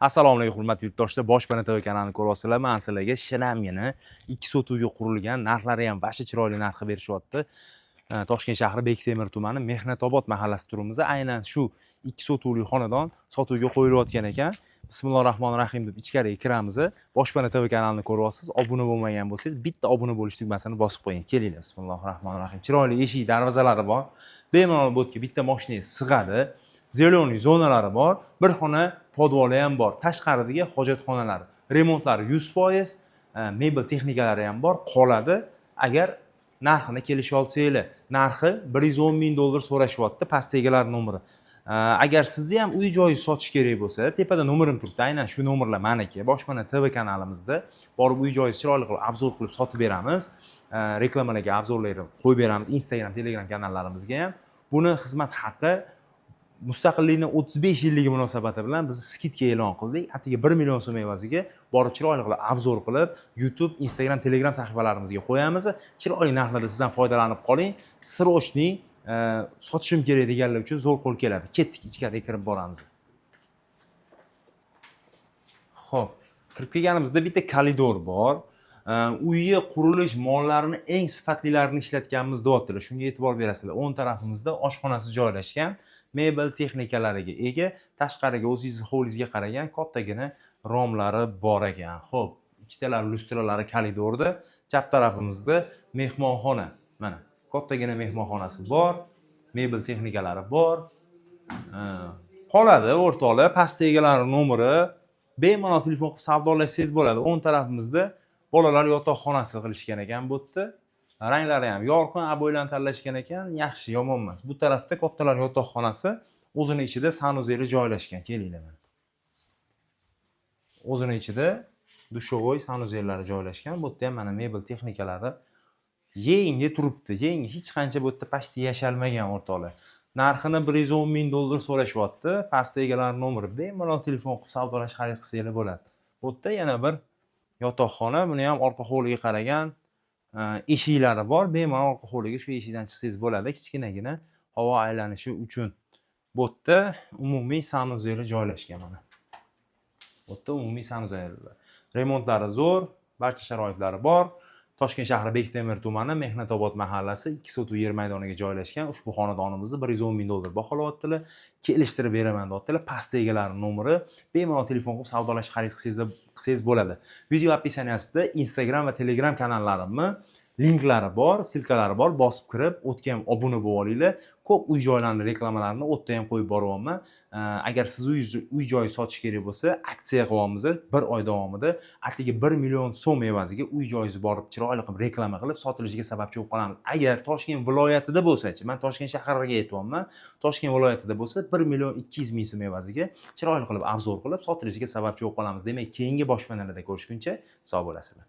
Assalomu alaykum hurmatli yurtdoshlar. Boshpana TV kanalini ko'ryapsizlar. Men sizlarga shinamgina 2 sotuvga qurilgan, narxlari ham vasha chiroyli narxga berishyapti. Toshkent shahri Bektemir tumani Mehnatobod mahallasida turibmiz. Aynan shu 2 sotuvli xonadon sotuvga qo'yilayotgan ekan. Bismillahirrohmanirrohim deb ichkariga kiramiz. Boshpana TV kanalini ko'ryapsiz. Obuna bo'lmagan bo'lsangiz, bitta obuna bo'lish tugmasini bosib qo'ying. Kelinglar. Bismillahirrohmanirrohim. Chiroyli eshik, darvozalari bor. Bemalol bo'tga bitta mashinangiz sig'adi. Zeleniy zonalari bor. Bir xona podvoli ham bor. Tashqaridagi hojatxonalar, remontlari 100%, mebel texnikalari ham bor. Qoladi. Agar narxini kelisha olsanglar, narxi $110,000 so'rashyapti, pastdagilar nomeri. Agar sizni ham uy joyi sotish kerak bo'lsa, tepada nomerim turibdi. Aynan shu nomerlar meniki. Boshpana TV kanalimizda borib uy joyingizni chiroyli qilib obzor qilib sotib beramiz. Reklamalarga obzorlarni qo'yib beramiz. Instagram, Telegram kanallarimizga ham. Buni xizmat haqi mustaqillikni 35 yilligi munosabati bilan biz skidka e'lon qildik. Atigi 1 million so'm evaziga borib chiroyli qilib obzor qilib, YouTube, Instagram, Telegram sahifalarimizga qo'yamiz. Chiroyli narxlarda sizdan foydalanib qoling. Srochniy sotishim kerak deganlar uchun zo'r qo'l keladi. Ketdik, ichkariga kirib boramiz. Xo'p, kirib kelganimizda bitta koridor bor. Uyga qurilish mollarini eng sifatlilarini ishlatganmiz deyaptilar. Shunga e'tibor berasizlar. O'ng tarafimizda oshxonasi joylashgan. Mebel texnikalariga ega, tashqariga o'zingiz hovlingizga qaragan kattagina romlari bor ekan. Xo'p, ikkitalar lustralari koridorda, chap tarafimizda mehmonxona. Mana, kattagina mehmonxonasi bor, mebel texnikalari bor. Qoladi o'rtoqlar, pastdagilar nomeri, bemalol telefon qilib savdolashsangiz bo'ladi. O'ng tarafimizda bolalar yotoqxonasi qilishgan ekan bu yerda. Ranglari ham yorqin, aboylarni tanlashgan ekan, yaxshi, yomon emas. Bu tarafda kattalar yotoqxonasi, o'zini ichida sanuzeli joylashgan. Kelinglar mana. O'zini ichida dushovoy sanuzellari joylashgan. Bu yerda ham mana mebel texnikalari yengi turibdi. Yengi hech qancha bu yerda pashti yashalmagan o'rtoqlar. Narxini $110,000 so'rashyapti. Pastdagilar nomeri bemalol telefon qilib savdolash xarid qilsanglar bo'ladi. Bu yerda yana bir yotoqxona, buni ham orqa hovliga qaragan eshiklari bor. Bemalol orqa hovliga shu eshikdan chiqsangiz bo'ladi. Kichkinagina havo aylanishi uchun. Bu yerda umumiy sanuzeli joylashgan mana. Bu yerda umumiy sanuzeli. Remontlari zo'r, barcha sharoitlari bor. Toshkent shahri Bektemir tumani Mehnatobod mahallasi 2 sotuv yer maydoniga joylashgan. Ushbu xonadonimizni $110,000 baholayaptilar. Kelishtirib beraman deyaptilar. Pastdagilar nomeri bemalol telefon qilib savdolash xarid qilsangiz bo'ladi. Video opisiyaniyasida Instagram va Telegram kanallarimni linklari bor, silkalari bor. Bosib kirib, o'tga ham obuna bo'lib olinglar. Ko'p uy joylarning reklamalarini o'tda ham qo'yib boryapman. Agar siz uy joyi sotish kerak bo'lsa, aksiya qilyapmiz. 1 oy davomida atigi 1 million so'm evaziga uy joyingizni borib chiroyli qilib reklama qilib sotilishiga sababchi bo'lib qolamiz. Agar Toshkent viloyatida bo'lsa-chi, men Toshkent shahriga aytyapman. Toshkent viloyatida bo'lsa 1,200,000 so'm evaziga chiroyli qilib obzor qilib sotilishiga sababchi bo'lib qolamiz. Demak, keyingi boshpanalarda ko'rishguncha sog' bo'lasizlar.